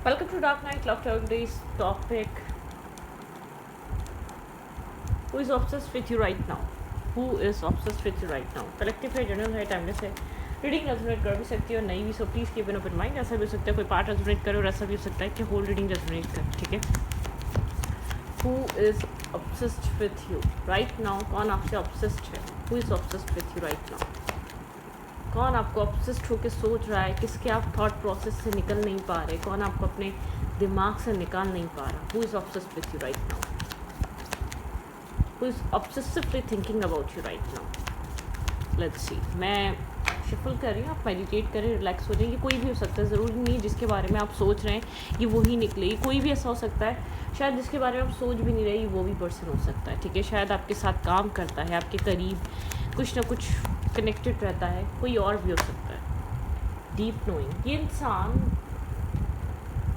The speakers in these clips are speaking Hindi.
Welcome to Dark Night Love Talk. Today's topic: Who is obsessed with you right now? Who is obsessed with you right now? Collective है, जनरल है, टाइमलेस है. रीडिंग रेजोनेट कर भी सकती है और नहीं भी. So please keep an open mind. ऐसा भी हो सकता है कोई पार्ट रेजोनेट करे और ऐसा भी हो सकता है कि होल रीडिंग रेजोनेट करे. ठीक है. Who is obsessed with you right now? कौन आपसे obsessed है? Who is obsessed with you right now? कौन आपको ऑब्सेस्ड होकर सोच रहा है? किसके आप थॉट प्रोसेस से निकल नहीं पा रहे? कौन आपको अपने दिमाग से निकाल नहीं पा रहा? Who is obsessed with you right now? Who is obsessively thinking about you right now? Let's see. मैं शफल कर रही हूँ, आप मेडिटेट करें, रिलैक्स हो जाएंगे. कोई भी हो सकता है, ज़रूरी नहीं है जिसके बारे में आप सोच रहे हैं ये वही निकले. कोई भी ऐसा हो सकता है, शायद जिसके बारे में आप सोच भी नहीं रहे वो भी पर्सन हो सकता है. ठीक है. शायद आपके साथ काम करता है, आपके करीब कुछ ना कुछ कनेक्टेड रहता है. कोई और भी हो सकता है. Deep knowing. ये इंसान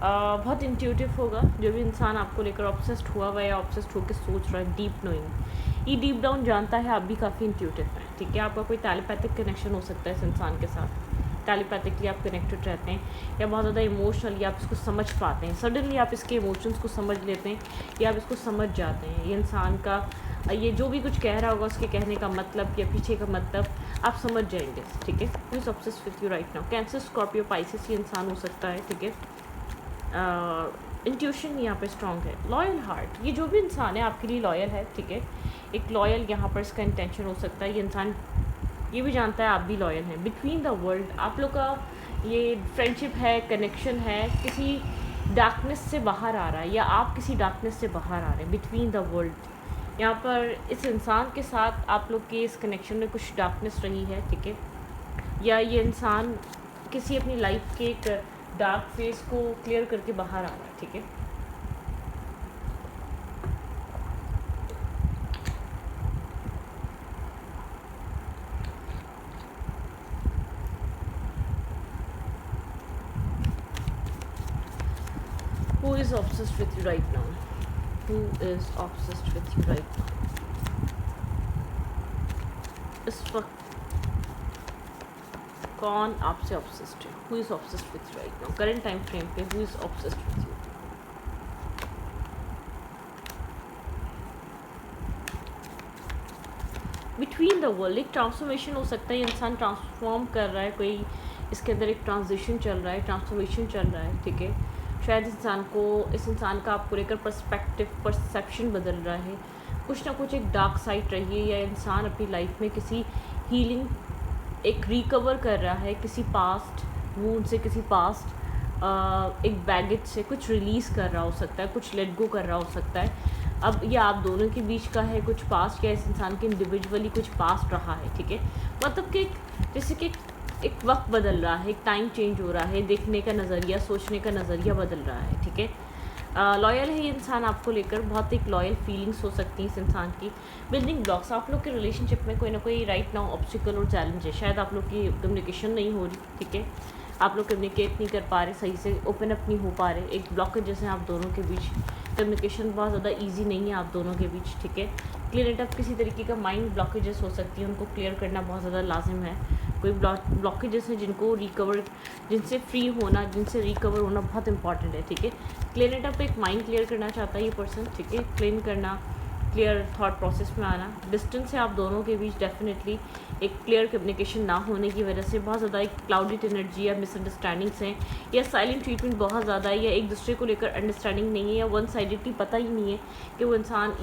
बहुत इंट्यूटिव होगा. जो भी इंसान आपको लेकर ऑब्सेस्ड हुआ हुआ या ऑब्सेस्ड होकर सोच रहा है. डीप नोइंग, ये डीप डाउन जानता है आप भी काफ़ी इंट्यूटिव हैं. ठीक है. आपका कोई टेलीपैथिक कनेक्शन हो सकता है इस इंसान के साथ. टेलीपैथिकली आप कनेक्टेड रहते हैं या बहुत ज़्यादा इमोशनली आप इसको समझ पाते हैं. सडनली आप इसके इमोशंस को समझ लेते हैं या आप इसको समझ जाते हैं. ये इंसान का ये जो भी कुछ कह रहा होगा उसके कहने का मतलब या पीछे का मतलब आप समझ जाएंगे. ठीक है. Who is obsessed with you right now? Cancer, Scorpio, Pisces ये इंसान हो सकता है. ठीक है. इंट्यूशन यहाँ पे स्ट्रॉन्ग है. लॉयल हार्ट, ये जो भी इंसान है आपके लिए लॉयल है. ठीक है. एक लॉयल यहाँ पर इसका इंटेंशन हो सकता है. ये इंसान ये भी जानता है आप भी लॉयल हैं. बिटवीन द वर्ल्ड आप लोग का ये फ्रेंडशिप है, कनेक्शन है, किसी डार्कनेस से बाहर आ रहा है या आप किसी डार्कनेस से बाहर आ रहे हैं. बिटवीन द वर्ल्ड, यहाँ पर इस इंसान के साथ आप लोग के इस कनेक्शन में कुछ डार्कनेस रही है. ठीक है. या ये इंसान किसी अपनी लाइफ के एक डार्क फेस को क्लियर करके बाहर आ रहा है. ठीक है. Who is obsessed with you right now? Who is obsessed with you right now? इस वक्त कौन आपसे ऑब्सेस्ड है? Who is obsessed with you right now? Current time frame पे who is obsessed with you? Between the world, एक ट्रांसफॉर्मेशन हो सकता है. इंसान ट्रांसफॉर्म कर रहा है. कोई इसके अंदर एक ट्रांजिशन चल रहा है, ट्रांसफॉर्मेशन चल रहा है. ठीक है. शायद इस इंसान का आपको लेकर पर्सपेक्टिव, परसेप्शन बदल रहा है. कुछ ना कुछ एक डार्क साइड रही है या इंसान अपनी लाइफ में किसी हीलिंग, एक रिकवर कर रहा है किसी पास्ट वूंड से, किसी पास्ट एक बैगेज से कुछ रिलीज़ कर रहा हो सकता है, कुछ लेट गो कर रहा हो सकता है. अब ये आप दोनों के बीच का है कुछ पास्ट या इस इंसान के इंडिविजुअली कुछ पास्ट रहा है. ठीक है. मतलब कि जैसे कि एक वक्त बदल रहा है, एक टाइम चेंज हो रहा है, देखने का नज़रिया, सोचने का नज़रिया बदल रहा है. ठीक है. लॉयल है ये इंसान आपको लेकर. बहुत एक लॉयल फीलिंग्स हो सकती हैं इस इंसान की. बिल्डिंग ब्लॉक्स, आप लोग के रिलेशनशिप में कोई ना कोई राइट नाउ ऑब्स्टिकल और चैलेंज है. शायद आप लोग की कम्युनिकेशन नहीं हो रही. ठीक है. आप लोग कम्युनिकेट नहीं कर पा रहे, सही से ओपन अप नहीं हो पा रहे. एक ब्लॉकेज जैसे आप दोनों के बीच. कम्युनिकेशन बहुत ज़्यादा ईजी नहीं है आप दोनों के बीच. ठीक है. क्लियर इट अप, किसी तरीके का माइंड ब्लॉकेजेस हो सकती है, उनको क्लियर करना बहुत ज़्यादा लाजिम है. कोई ब्लॉकेजेस हैं जिनको रिकवर, जिनसे फ्री होना, जिनसे रिकवर होना बहुत इंपॉर्टेंट है. ठीक है. क्लियर इट अप, एक माइंड क्लियर करना चाहता है ये पर्सन. ठीक है. क्लीन करना, क्लियर थॉट प्रोसेस में आना. डिस्टेंस है आप दोनों के बीच. डेफिनेटली एक क्लियर कम्युनिकेशन ना होने की वजह से बहुत ज़्यादा एक क्लाउडेड एनर्जी या मिसअंडरस्टैंडिंग्स हैं या साइलेंट ट्रीटमेंट बहुत ज़्यादा है या एक दूसरे को लेकर अंडरस्टैंडिंग नहीं है या वन साइडेडली पता ही नहीं है कि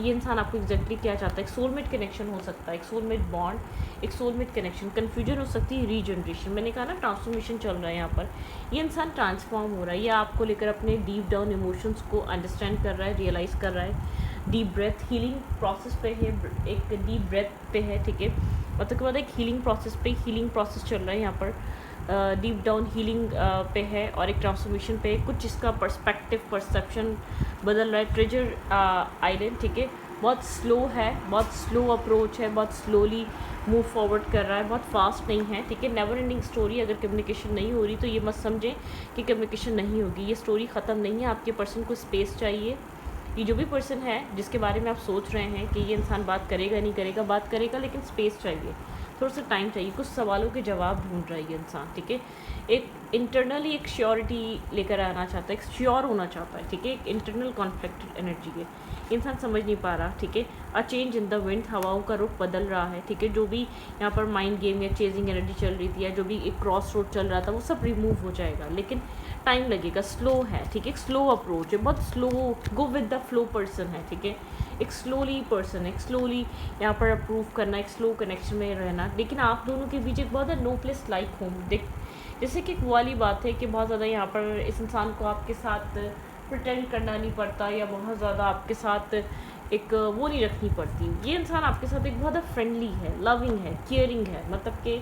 ये इंसान आपको एग्जैक्टली क्या चाहता है. एक सोलमेट कनेक्शन हो सकता है, एक सोलमेट बॉन्ड, एक सोलमेट कनेक्शन. कन्फ्यूजन हो सकती है, रीजनरेशन. मैंने कहा ना ट्रांसफॉर्मेशन चल रहा है यहाँ पर. ये इंसान ट्रांसफॉर्म हो रहा है या आपको लेकर अपने डीप डाउन इमोशंस को अंडरस्टैंड कर रहा है, रियलाइज़ कर रहा है. डीप ब्रेथ, हीलिंग प्रोसेस पे है, एक डीप ब्रेथ पे है. ठीक है. और तो के बाद एक हीलिंग प्रोसेस चल रहा है यहाँ पर. डीप डाउन हीलिंग पे है और एक ट्रांसफॉर्मेशन पे है. कुछ इसका पर्सपेक्टिव, परसेप्शन बदल रहा है. Treasure island. ठीक है. बहुत स्लो है, बहुत स्लो अप्रोच है, बहुत स्लोली मूव फॉरवर्ड कर रहा है, बहुत फास्ट नहीं है. ठीक है. Never ending story. अगर कम्युनिकेशन नहीं हो रही तो ये मत समझें कि कम्युनिकेशन नहीं होगी. ये स्टोरी ख़त्म नहीं है. आपके पर्सन को स्पेस चाहिए. ये जो भी पर्सन है जिसके बारे में आप सोच रहे हैं कि ये इंसान बात करेगा नहीं करेगा, बात करेगा लेकिन स्पेस चाहिए, थोड़ा सा टाइम चाहिए, कुछ सवालों के जवाब ढूंढ रहा है ये इंसान. ठीक है. एक इंटरनली एक श्योरिटी लेकर आना चाहता है, एक श्योर होना चाहता है, ठीक है। एक इंटरनल कॉन्फ्लिक्टेड एनर्जी है, इंसान समझ नहीं पा रहा, ठीक है। A change in the wind, हवाओं का रुख बदल रहा है, ठीक है। जो भी यहाँ पर माइंड गेम या चेजिंग एनर्जी चल रही थी या जो भी एक क्रॉस रोड चल रहा था वो सब रिमूव हो जाएगा, लेकिन टाइम लगेगा, स्लो है, ठीक है। एक स्लो अप्रोच है, बहुत slow, go with the flow person है, ठीक है। एक स्लोली पर्सन, एक स्लोली यहाँ पर अप्रूव करना, एक स्लो कनेक्शन में रहना, लेकिन आप दोनों के बीच एक बहुत नो प्लेस लाइक होम, देख जैसे कि एक वाली बात है कि बहुत ज़्यादा यहाँ पर इस इंसान को आपके साथ प्रिटेंड करना नहीं पड़ता या बहुत ज़्यादा आपके साथ एक वो नहीं रखनी पड़ती। ये इंसान आपके साथ एक बहुत फ्रेंडली है, लविंग है, केयरिंग है, मतलब कि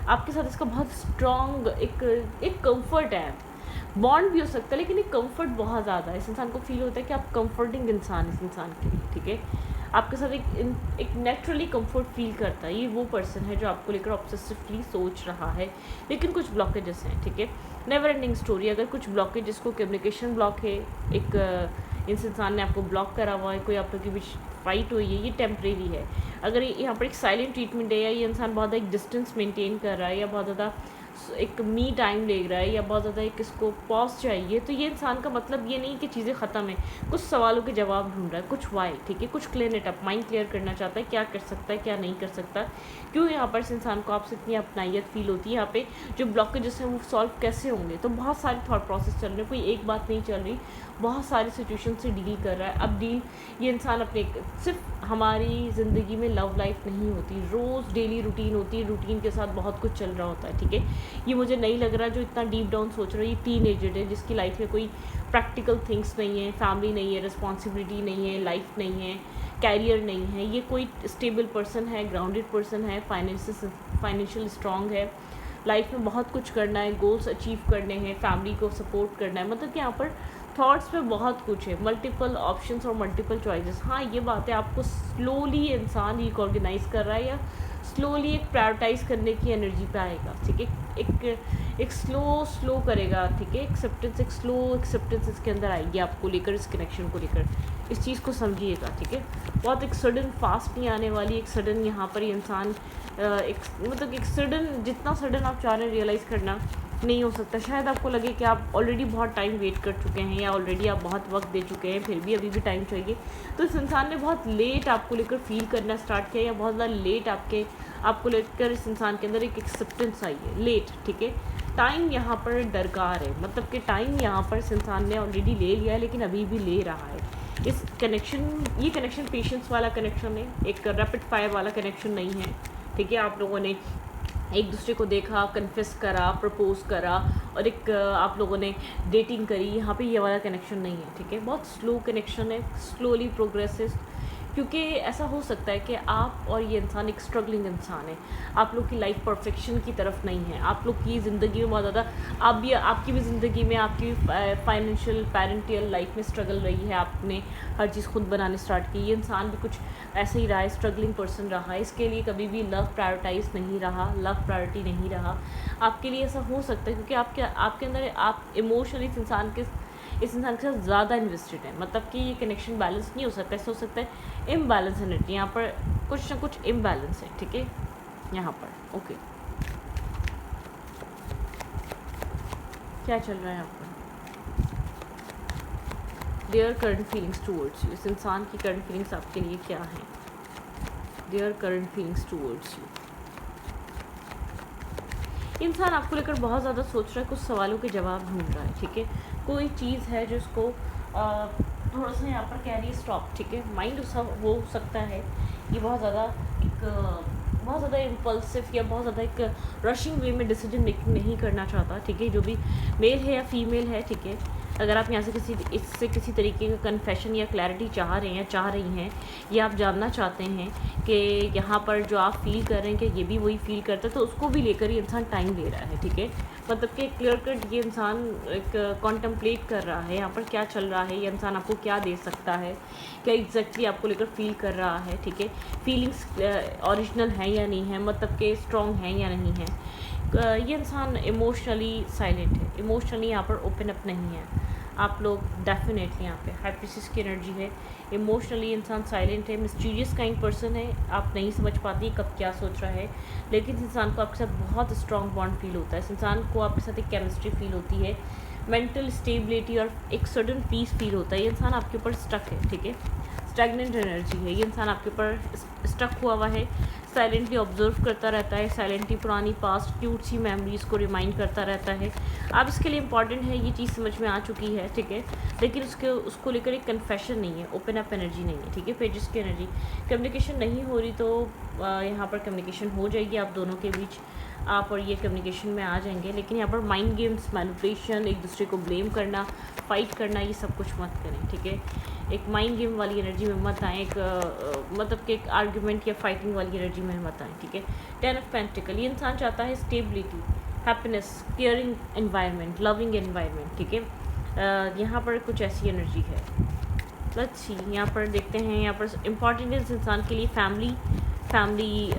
आपके साथ इसका बहुत स्ट्रॉन्ग एक कंफर्ट है। बॉन्ड भी हो सकता है लेकिन एक कंफर्ट बहुत ज़्यादा है, इस इंसान को फील होता है कि आप कंफर्टिंग इंसान इस इंसान के लिए, ठीक है। आपके साथ एक नेचुरली कंफर्ट फील करता है। ये वो पर्सन है जो आपको लेकर ऑब्सेसिवली सोच रहा है, लेकिन कुछ ब्लॉकेजेस हैं, ठीक है। नेवर एंडिंग स्टोरी, अगर कुछ ब्लॉकेज, जिसको कम्युनिकेशन ब्लॉक है, एक इस इंसान ने आपको ब्लॉक करा हुआ है, कोई आप लोग के बीच फाइट हुई है, ये टेम्परेरी है। अगर यहाँ पर एक साइलेंट ट्रीटमेंट है या ये इंसान बहुत ज़्यादा एक डिस्टेंस मेंटेन कर रहा है या बहुत ज़्यादा एक मी टाइम ले रहा है या बहुत ज़्यादा एक इसको पॉज चाहिए, तो ये इंसान का मतलब ये नहीं कि चीज़ें ख़त्म है, कुछ सवालों के जवाब ढूंढ रहा है, कुछ वाई, ठीक है, कुछ clear it up, mind clear करना चाहता है, क्या कर सकता है क्या नहीं कर सकता, क्यों यहाँ पर इस इंसान को आपसे इतनी अपनाइयत फील होती है, यहाँ पे जो ब्लॉकेजेस हैं वो सॉल्व कैसे होंगे। तो बहुत सारे थॉट प्रोसेस चल रहे हैं, कोई एक बात नहीं चल रही, बहुत सारी सिचुएशन से डील कर रहा है। अब डील ये इंसान अपने, सिर्फ हमारी ज़िंदगी में लव लाइफ नहीं होती, रोज़ डेली रूटीन होती है, रूटीन के साथ बहुत कुछ चल रहा होता है, ठीक है। ये मुझे नहीं लग रहा जो इतना डीप डाउन सोच रहा है, ये टीनेजर है जिसकी लाइफ में कोई प्रैक्टिकल थिंग्स नहीं है, फैमिली नहीं है, रिस्पॉन्सिबिलिटी नहीं है, लाइफ नहीं है, कैरियर नहीं है। ये कोई स्टेबल पर्सन है, ग्राउंडेड पर्सन है, फाइनेंशियल स्ट्रॉन्ग है, लाइफ में बहुत कुछ करना है, गोल्स अचीव करने हैं, फैमिली को सपोर्ट करना है, मतलब कि यहाँ पर थॉट्स में बहुत कुछ है, मल्टीपल ऑप्शंस और मल्टीपल चॉइसेस। हाँ, ये बात है, आपको स्लोली इंसान रिकॉर्गनाइज कर रहा है या स्लोली एक प्रायोरिटाइज करने की एनर्जी पे आएगा, ठीक है। एक स्लो करेगा, ठीक है। एक्सेप्टेंस, एक स्लो एक्सेप्टेंस इसके अंदर आएगी आपको लेकर, इस कनेक्शन को लेकर, इस चीज़ को समझिएगा, ठीक है। बहुत एक सडन फास्ट नहीं आने वाली, एक सडन यहाँ पर ये इंसान मतलब एक सडन, जितना सडन आप चाह रहे हैं रियलाइज़ करना नहीं हो सकता। शायद आपको लगे कि आप ऑलरेडी बहुत टाइम वेट कर चुके हैं या ऑलरेडी आप बहुत वक्त दे चुके हैं, फिर भी अभी भी टाइम चाहिए। तो इस इंसान ने बहुत लेट आपको लेकर फील करना स्टार्ट किया या बहुत ज़्यादा लेट आपको लेकर इस इंसान के अंदर एक एक्सेप्टेंस आई है, लेट, ठीक है। टाइम यहाँ पर दरकार है, मतलब कि टाइम यहाँ पर इस इंसान ने ऑलरेडी ले लिया है लेकिन अभी भी ले रहा है। इस कनेक्शन, ये कनेक्शन पेशेंस वाला कनेक्शन है, एक रैपिड फायर वाला कनेक्शन नहीं है, ठीक है। आप लोगों ने एक दूसरे को देखा, कन्फेस करा, प्रपोज करा और एक आप लोगों ने डेटिंग करी, यहाँ पे ये वाला कनेक्शन नहीं है, ठीक है। बहुत स्लो कनेक्शन है, स्लोली प्रोग्रेसेस, क्योंकि ऐसा हो सकता है कि आप और ये इंसान एक स्ट्रगलिंग इंसान है, आप लोग की लाइफ परफेक्शन की तरफ नहीं है, आप लोग की ज़िंदगी में बहुत ज़्यादा आपकी भी ज़िंदगी में आपकी फाइनेंशियल पेरेंटियल लाइफ में स्ट्रगल रही है, आपने हर चीज़ खुद बनाने स्टार्ट की। ये इंसान भी कुछ ऐसे ही रहा है, स्ट्रगलिंग पर्सन रहा है, इसके लिए कभी भी लव प्रायोरिटाइज नहीं रहा, लव प्रायोरिटी नहीं रहा आपके लिए। ऐसा हो सकता है क्योंकि आपके अंदर आप इमोशनली इस इंसान के साथ ज़्यादा इन्वेस्टेड है, मतलब कि ये कनेक्शन बैलेंस नहीं हो सकता, ऐसा हो सकता है इम्बैलेंस एनर्जी, यहाँ पर कुछ ना कुछ इम्बैलेंस है, ठीक है, यहाँ पर। ओके, क्या चल रहा है यहाँ पर? Their current feelings towards you, इस इंसान की करंट फीलिंग्स आपके लिए क्या हैं? Their current feelings towards you, इंसान आपको लेकर बहुत ज़्यादा सोच रहा है, कुछ सवालों के जवाब ढूंढ रहा है, ठीक है। कोई चीज़ है जो इसको थोड़ा सा यहाँ पर कह रही है स्टॉप, ठीक है। माइंड हो सकता है ये बहुत ज़्यादा इम्पल्सिव या बहुत ज़्यादा एक रशिंग वे में डिसीजन मेकिंग नहीं करना चाहता, ठीक है। जो भी मेल है या फीमेल है, ठीक है, अगर आप यहाँ से इससे किसी तरीके का कन्फेशन या क्लैरिटी चाह रहे हैं, चाह रही हैं, या आप जानना चाहते हैं कि यहाँ पर जो आप फील कर रहे हैं कि ये भी वही फील करता है, तो उसको भी लेकर ये इंसान टाइम ले रहा है, ठीक है। मतलब कि क्लियर कट ये इंसान एक कॉन्टम्पलेट कर रहा है यहाँ पर क्या चल रहा है, ये इंसान आपको क्या दे सकता है, क्या एग्जैक्टली आपको लेकर फील कर रहा है, ठीक है। फीलिंग्स ओरिजिनल हैं या नहीं है, मतलब कि स्ट्रॉन्ग हैं या नहीं है। ये इंसान इमोशनली साइलेंट है, इमोशनली यहाँ पर ओपन अप नहीं है। आप लोग डेफिनेटली यहाँ पे हाई प्रीस्टेस की एनर्जी है। इमोशनली इंसान साइलेंट है, मिस्टीरियस काइंड पर्सन है, आप नहीं समझ पाती कब क्या सोच रहा है, लेकिन इस इंसान को आपके साथ बहुत स्ट्रॉन्ग बॉन्ड फील होता है। इस इंसान को आपके साथ एक केमिस्ट्री फील होती है, मेंटल स्टेबिलिटी और एक सडन पीस फील होता है। ये इंसान आपके ऊपर स्टक है, ठीक है, स्टैग्नेंट एनर्जी है। ये इंसान आपके ऊपर स्टक हुआ है, साइलेंटली ऑब्जर्व करता रहता है, साइलेंटली पुरानी पास्ट क्यूट सी मेमोरीज़ को रिमाइंड करता रहता है। अब इसके लिए इंपॉर्टेंट है, ये चीज़ समझ में आ चुकी है, ठीक है, लेकिन उसको लेकर एक कन्फेशन नहीं है, ओपन अप एनर्जी नहीं है, ठीक है। पेजेस की एनर्जी, कम्युनिकेशन नहीं हो रही तो यहाँ पर कम्युनिकेशन हो जाएगी आप दोनों के बीच, आप और ये कम्युनिकेशन में आ जाएंगे। लेकिन यहाँ पर माइंड गेम्स, मैनिपुलेशन, एक दूसरे को ब्लेम करना, फाइट करना, ये सब कुछ मत करें, ठीक है। एक माइंड गेम वाली एनर्जी में मत आएँ, एक मतलब कि एक आर्ग्यूमेंट या फाइटिंग वाली एनर्जी में मत आएँ, ठीक है। 10 ऑफ पेंटिकल, ये इंसान चाहता है stability, happiness, caring environment, loving environment, ठीक है। यहाँ पर कुछ ऐसी एनर्जी है। लेट्स सी, यहाँ पर देखते हैं, यहाँ पर इम्पॉर्टेंट है इस इंसान के लिए फैमिली,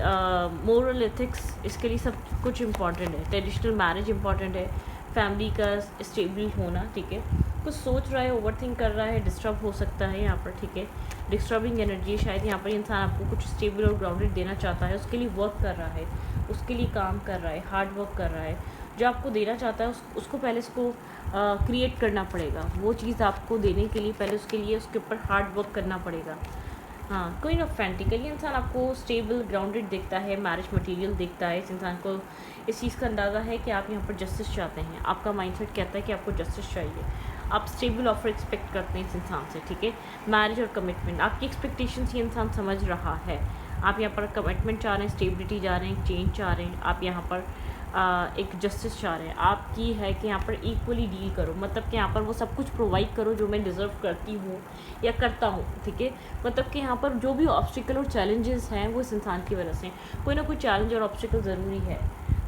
मोरल एथिक्स, इसके लिए सब कुछ इम्पॉर्टेंट है। ट्रेडिशनल मैरिज इम्पॉर्टेंट है, फैमिली का स्टेबल होना, ठीक है। कुछ सोच रहा है, ओवर थिंक कर रहा है, डिस्टर्ब हो सकता है यहाँ पर, ठीक है। डिस्टर्बिंग एनर्जी, शायद यहाँ पर इंसान आपको कुछ स्टेबल और ग्राउंडेड देना चाहता है, उसके लिए वर्क कर रहा है, उसके लिए काम कर रहा है, हार्ड वर्क कर रहा है। जो आपको देना चाहता है उसको पहले इसको क्रिएट करना पड़ेगा। वो चीज़ आपको देने के लिए पहले उसके लिए उसके ऊपर हार्ड वर्क करना पड़ेगा। हाँ, क्वीन ऑफ पेंटिकल, ये इंसान आपको स्टेबल ग्राउंडेड देखता है, मैरिज मटेरियल देखता है। इस इंसान को इस चीज़ का अंदाज़ा है कि आप यहाँ पर जस्टिस चाहते हैं, आपका माइंडसेट कहता है कि आपको जस्टिस चाहिए, आप स्टेबल ऑफर एक्सपेक्ट करते हैं इस इंसान से, ठीक है। मैरिज और कमिटमेंट, आपकी एक्सपेक्टेशंस ये इंसान समझ रहा है। आप यहाँ पर कमिटमेंट चाह रहे हैं, स्टेबिलिटी चाह रहे हैं, चेंज चाह रहे हैं, आप यहाँ पर एक जस्टिस चाह रहे हैं। आपकी है कि यहाँ पर इक्वली डील करो, मतलब कि यहाँ पर वो सब कुछ प्रोवाइड करो जो मैं डिज़र्व करती हूँ या करता हूँ, ठीक है। मतलब कि यहाँ पर जो भी ऑब्स्टिकल और चैलेंजेस हैं वो इस इंसान की वजह से, कोई ना कोई चैलेंज और ऑब्स्टिकल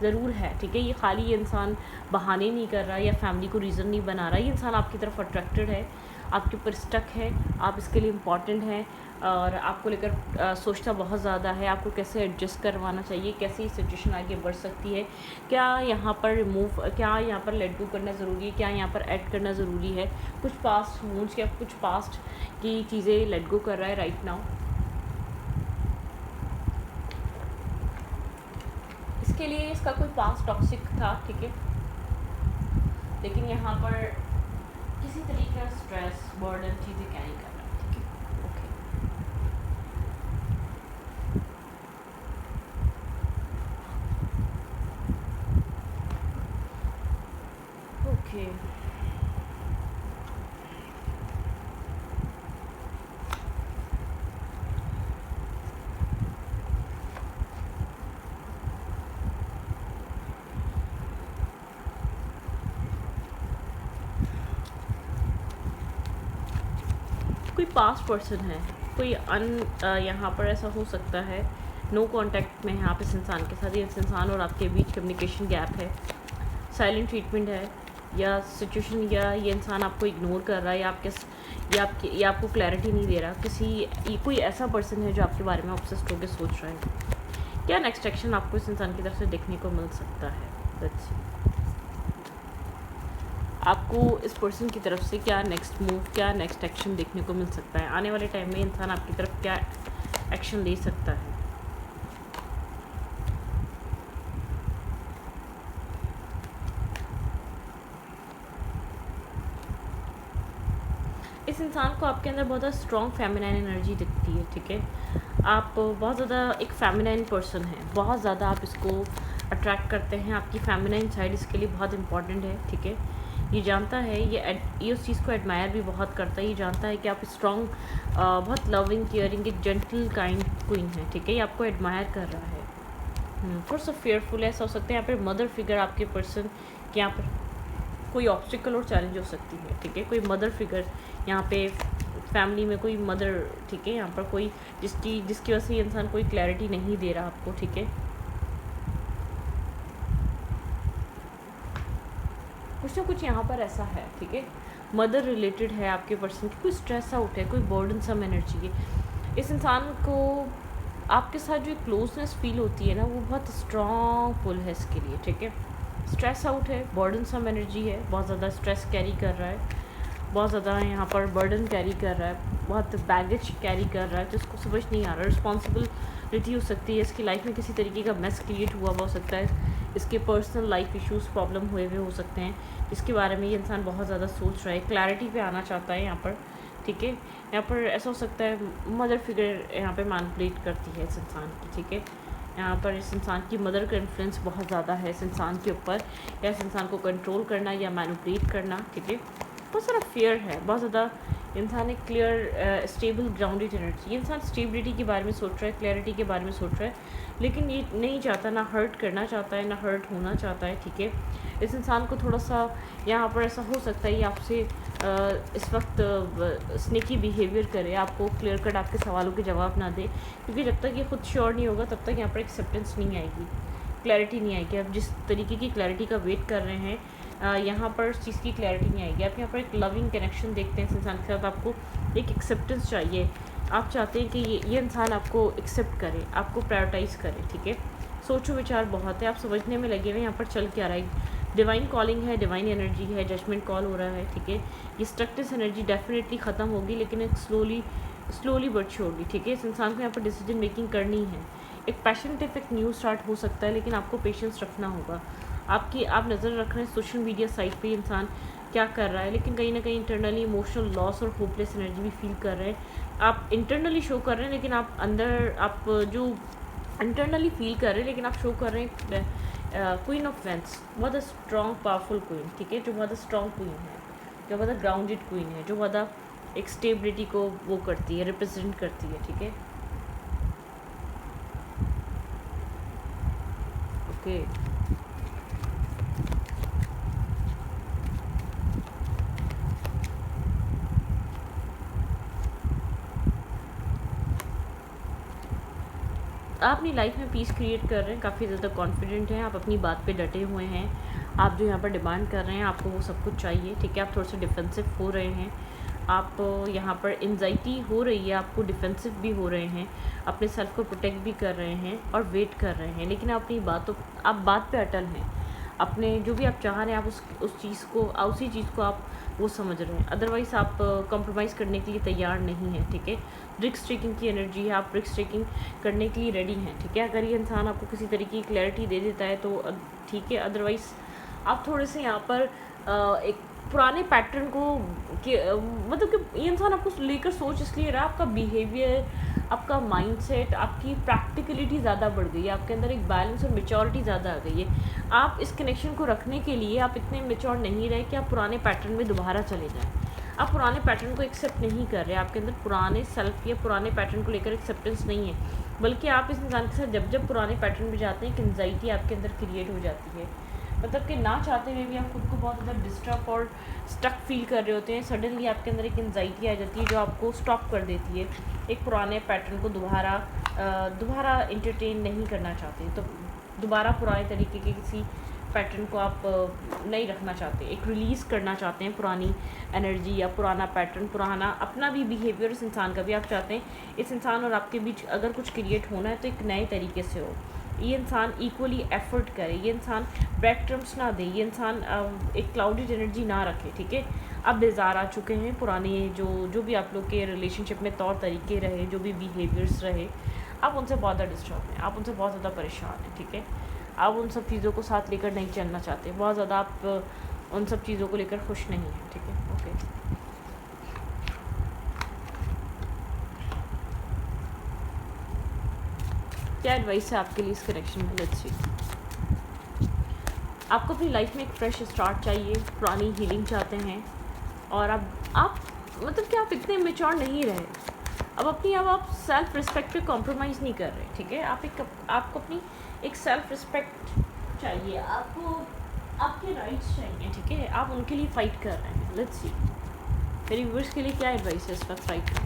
ज़रूर है, ठीक है। ये खाली ये इंसान बहाने नहीं कर रहा या फैमिली को रीज़न नहीं बना रहा, ये इंसान आपकी तरफ अट्रैक्टेड है, आपके ऊपर स्टक है, आप इसके लिए इम्पॉर्टेंट हैं और आपको लेकर सोचता बहुत ज़्यादा है, आपको कैसे एडजस्ट करवाना चाहिए, कैसे सिचुएशन आगे बढ़ सकती है, क्या यहाँ पर क्या यहाँ पर लेट गो करना ज़रूरी है, क्या यहाँ पर ऐड करना ज़रूरी है। कुछ पास्ट मूड्स या कुछ पास्ट की चीज़ें लेट गो कर रहा है राइट नाउ। इसके लिए इसका कोई पास्ट टॉक्सिक था, ठीक है, लेकिन यहाँ पर किसी तरीके का स्ट्रेस, बर्डन चीज़ें कैरी कर रहा है, ठीक है, ओके। कोई पास्ट पर्सन है, कोई यहाँ पर ऐसा हो सकता है नो कांटेक्ट में है आप इस इंसान के साथ, इस इंसान और आपके बीच कम्युनिकेशन गैप है, साइलेंट ट्रीटमेंट है, या सिचुएशन, या ये इंसान आपको इग्नोर कर रहा है, या आपको क्लैरिटी नहीं दे रहा। कोई ऐसा पर्सन है जो आपके बारे में ऑब्सेस्ड होकर सोच रहा है। क्या नेक्स्ट एक्शन आपको इस इंसान की तरफ से देखने को मिल सकता है? लेट्स सी, आपको इस पर्सन की तरफ से क्या नेक्स्ट मूव, क्या नेक्स्ट एक्शन देखने को मिल सकता है? आने वाले टाइम में इंसान आपकी तरफ क्या एक्शन ले सकता है? इस इंसान को आपके अंदर बहुत ज़्यादा स्ट्रॉन्ग फेमिनाइन एनर्जी दिखती है, ठीक है। आप बहुत ज़्यादा एक फेमिनाइन पर्सन है, बहुत ज़्यादा आप इसको अट्रैक्ट करते हैं, आपकी फेमिनाइन साइड इसके लिए बहुत इंपॉर्टेंट है, ठीक है। ये जानता है, ये उस चीज़ को एडमायर भी बहुत करता है, ये जानता है कि आप स्ट्रॉन्ग, बहुत लविंग, केयरिंग, एक जेंटल काइंड क्वीन है, ठीक है। ये आपको एडमायर कर रहा है, थोड़ा सा फेयरफुल ऐसा हो सकता है। यहाँ पर मदर फिगर आपके पर्सन के यहाँ पर कोई ऑब्स्टिकल और चैलेंज हो सकती है, ठीक है। कोई मदर फिगर यहाँ पे फैमिली में कोई मदर, ठीक है, यहाँ पर कोई जिसकी वजह से इंसान कोई क्लैरिटी नहीं दे रहा आपको, ठीक है। कुछ ना कुछ यहाँ पर ऐसा है, ठीक है, मदर रिलेटेड है आपके पर्सन की, कोई स्ट्रेस आउट है, कोई बर्डन सम एनर्जी है। इस इंसान को आपके साथ जो क्लोजनेस फील होती है ना, वो बहुत स्ट्रॉन्ग पुल है इसके लिए, ठीक है। स्ट्रेस आउट है, बर्डन सम एनर्जी है, बहुत ज़्यादा स्ट्रेस कैरी कर रहा है, बहुत ज़्यादा यहाँ पर बर्डन कैरी कर रहा है, बहुत बैगेज कैरी कर रहा है, तो इसको समझ नहीं आ रहा। रिस्पॉन्सिबिलिटी हो सकती है, इसकी लाइफ में किसी तरीके का मेस क्रिएट हुआ हो सकता है, इसके पर्सनल लाइफ इश्यूज़ प्रॉब्लम हुए हुए हो सकते हैं, इसके बारे में ये इंसान बहुत ज़्यादा सोच रहा है, क्लैरिटी पे आना चाहता है यहाँ पर। ठीक है, यहाँ पर ऐसा हो सकता है मदर फिगर यहाँ पे मैनिपुलेट करती है इस इंसान की। ठीक है, यहाँ पर इस इंसान की मदर का इन्फ्लुएंस बहुत ज़्यादा है इस इंसान के ऊपर, या इस इंसान को कंट्रोल करना या मैनिपुलेट करना। ठीक है, बहुत सारा फियर है, बहुत ज़्यादा इंसान एक क्लियर स्टेबल ग्राउंडेड एनर्जी, ये इंसान स्टेबिलिटी के बारे में सोच रहा है, क्लैरिटी के बारे में सोच रहा है, लेकिन ये नहीं चाहता, ना हर्ट करना चाहता है, ना हर्ट होना चाहता है। ठीक है, इस इंसान को थोड़ा सा यहाँ पर ऐसा हो सकता है ये आपसे इस वक्त स्नेकी बिहेवियर करे, आपको क्लियर कट आपके सवालों के जवाब ना दे, क्योंकि जब तक ये खुद श्योर नहीं होगा तब तक यहाँ पर एक्सेप्टेंस नहीं आएगी, क्लैरिटी नहीं आएगी। आप जिस तरीके की क्लैरिटी का वेट कर रहे हैं यहाँ पर उस चीज़ की क्लैरिटी नहीं आएगी। आप यहाँ पर एक लविंग कनेक्शन देखते हैं इस इंसान के साथ, आपको एक एक्सेप्टेंस चाहिए, आप चाहते हैं कि ये इंसान आपको एक्सेप्ट करे, आपको प्रायोरिटाइज़ करे। ठीक है, सोचो विचार बहुत है, आप समझने में लगे हुए यहाँ पर चल क्या रहा है। डिवाइन कॉलिंग है, डिवाइन एनर्जी है, जजमेंट कॉल हो रहा है। ठीक है, ये स्ट्रक्टस एनर्जी डेफिनेटली ख़त्म होगी, लेकिन एक स्लोली बट श्योरली। ठीक है, इस इंसान को यहाँ पर डिसीजन मेकिंग करनी है, एक पैशनेट एक न्यू स्टार्ट हो सकता है, लेकिन आपको पेशेंस रखना होगा। आप नज़र रख रहे हैं सोशल मीडिया साइट पे इंसान क्या कर रहा है, लेकिन कहीं ना कहीं इंटरनली इमोशनल लॉस और होपलेस एनर्जी भी फील कर रहे हैं। आप इंटरनली शो कर रहे हैं, लेकिन आप अंदर आप जो इंटरनली फील कर रहे हैं, लेकिन आप शो कर रहे हैं क्वीन ऑफ वेंस, बहुत स्ट्रॉन्ग पावरफुल क्वीन। ठीक है, जो बहुत स्ट्रॉन्ग क्वीन है, जो बहुत ग्राउंडेड क्वीन है, जो बहुत एक स्टेबिलिटी को वो करती है, रिप्रेजेंट करती है। ठीक है, ओके आप अपनी लाइफ में पीस क्रिएट कर रहे हैं, काफ़ी ज़्यादा कॉन्फिडेंट हैं, आप अपनी बात पे डटे हुए हैं, आप जो यहाँ पर डिमांड कर रहे हैं आपको वो सब कुछ चाहिए। ठीक है, आप थोड़े से डिफेंसिव हो रहे हैं, आप यहाँ पर एंजाइटी हो रही है, आपको डिफेंसिव भी हो रहे हैं, अपने सेल्फ को प्रोटेक्ट भी कर रहे हैं और वेट कर रहे हैं, लेकिन अपनी आप बात पे अटल हैं, अपने जो भी आप चाह रहे हैं आप उस चीज़ को, उसी चीज़ को आप वो समझ रहे हैं, अदरवाइज़ आप कॉम्प्रोमाइज़ करने के लिए तैयार नहीं हैं। ठीक है, रिस्क टेकिंग की एनर्जी है, आप रिस्क टेकिंग करने के लिए रेडी हैं। ठीक है, अगर ये इंसान आपको किसी तरीके की क्लैरिटी दे देता है तो ठीक है, अदरवाइज़ आप थोड़े से यहाँ पर एक पुराने पैटर्न को मतलब कि ये इंसान आपको लेकर सोच इसलिए रहा, आपका बिहेवियर, आपका माइंडसेट, आपकी प्रैक्टिकलिटी ज़्यादा बढ़ गई है, आपके अंदर एक बैलेंस और मेच्योरिटी ज़्यादा आ गई है। आप इस कनेक्शन को रखने के लिए आप इतने मेच्योर नहीं रहे कि आप पुराने पैटर्न में दोबारा चले जाएँ। आप पुराने पैटर्न को एक्सेप्ट नहीं कर रहे, आपके अंदर पुराने सेल्फ या पुराने पैटर्न को लेकर एक्सेप्टेंस नहीं है, बल्कि आप इस इंसान के साथ जब पुराने पैटर्न में जाते हैं एक एंजाइटी आपके अंदर क्रिएट हो जाती है, मतलब कि ना चाहते हुए भी आप खुद को बहुत ज़्यादा डिस्टर्ब और स्टक फील कर रहे होते हैं। सडनली आपके अंदर एक एंजाइटी आ जाती है जो आपको स्टॉप कर देती है, एक पुराने पैटर्न को दोबारा इंटरटेन नहीं करना चाहते, तो दोबारा पुराने तरीके के किसी पैटर्न को आप नहीं रखना चाहते, एक रिलीज़ करना चाहते हैं पुरानी एनर्जी या पुराना पैटर्न, पुराना अपना भी बिहेवियर इस इंसान का भी आप चाहते हैं इस इंसान और आपके बीच अगर कुछ क्रिएट होना है तो एक नए तरीके से हो, ये इंसान इक्वली एफर्ट करे, ये इंसान ब्रेक ट्रम्स ना दे, ये इंसान एक क्लाउडेड एनर्जी ना रखे। ठीक है, अब बेजार आ चुके हैं पुराने जो भी आप लोग के रिलेशनशिप में तौर तरीके रहे, जो भी बिहेवियर्स रहे, आप उनसे बहुत ज़्यादा डिस्टर्ब हैं, आप उनसे बहुत ज़्यादा परेशान हैं। ठीक है, आप उन सब चीज़ों को साथ लेकर नहीं चलना चाहते, बहुत ज़्यादा आप उन सब चीज़ों को लेकर खुश नहीं हैं। ठीक है, ओके, क्या एडवाइस है आपके लिए इस कनेक्शन में? Let's see. आपको अपनी लाइफ में एक फ्रेश स्टार्ट चाहिए, पुरानी हीलिंग चाहते हैं, और आप मतलब कि आप इतने मेच्योर नहीं रहे, अब आप सेल्फ रिस्पेक्ट पे कॉम्प्रोमाइज़ नहीं कर रहे। ठीक है, आपको अपनी एक सेल्फ रिस्पेक्ट चाहिए, आपको आपके राइट्स चाहिए। ठीक है, आप उनके लिए फ़ाइट कर रहे हैं। लेट्स सी मेरी व्यूअर्स के लिए क्या एडवाइस है इस वक्त राइट में।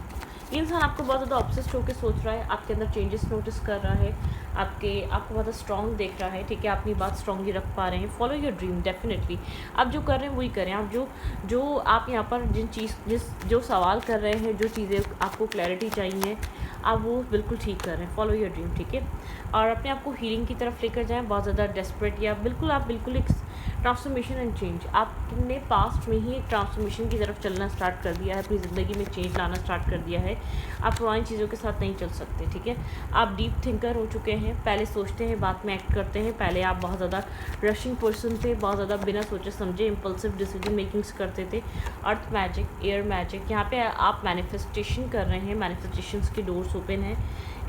ये इंसान आपको बहुत ज़्यादा ऑब्सेस्ड होकर सोच रहा है, आपके अंदर चेंजेस नोटिस कर रहा है, आपको बहुत स्ट्रॉन्ग देख रहा है। ठीक है, आप अपनी बात स्ट्रॉन्गली रख पा रहे हैं। फॉलो योर ड्रीम, डेफिनेटली आप जो कर रहे हैं वही करें। आप जो आप यहाँ पर जो सवाल कर रहे हैं, जो चीज़ें आपको क्लैरिटी चाहिए, आप वो बिल्कुल ठीक कर रहे हैं। फॉलो योर ड्रीम, ठीक है, और अपने आप को हीलिंग की तरफ लेकर जाएँ, बहुत ज़्यादा डेस्परेट या आप बिल्कुल एक ट्रांसफॉर्मेशन एंड चेंज, आपने पास्ट में ही एक ट्रांसफॉर्मेशन की तरफ चलना स्टार्ट कर दिया है, अपनी ज़िंदगी में चेंज लाना स्टार्ट कर दिया है, आप पुरानी चीज़ों के साथ नहीं चल सकते, ठीक है। आप डीप थिंकर हो चुके हैं, पहले सोचते हैं बाद में एक्ट करते हैं, पहले आप बहुत ज़्यादा रशिंग पर्सन थे, बहुत ज़्यादा बिना सोचे समझे इम्पल्सिव डिसीजन मेकिंग्स करते थे। अर्थ मैजिक, एयर मैजिक, यहाँ पे आप मैनिफेस्टेशन कर रहे हैं, मैनिफेस्टेशंस के डोर्स ओपन हैं।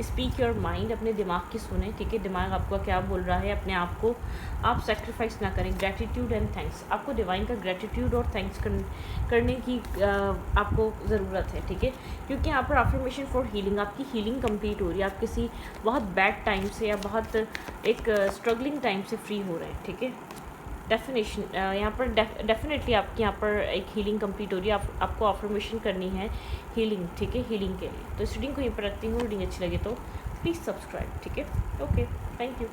स्पीक योर माइंड, अपने दिमाग की सुने, ठीक है, दिमाग आपका क्या बोल रहा है, अपने आप को आप सेक्रीफाइस ना करें। ग्रेटिट्यूड एंड थैंक्स, आपको डिवाइन का ग्रेटिट्यूड और थैंक्स करने की आपको ज़रूरत है, ठीक है, क्योंकि यहाँ पर अफर्मेशन फॉर हीलिंग, आपकी हीलिंग कंप्लीट हो रही है, आप किसी बहुत बैड टाइम से या बहुत एक स्ट्रगलिंग टाइम से फ्री हो रहे हैं, ठीक है। डेफिनेशन यहाँ पर डेफिनेटली आपकी यहाँ पर एक हीलिंग कंप्लीट हो रही है, आपको अफर्मेशन करनी है हीलिंग, ठीक है, हीलिंग के लिए। तो इस रीडिंग को यहीं पर रखती हूँ, रीडिंग अच्छी लगे तो प्लीज़ सब्सक्राइब, ठीक है। Okay, thank you.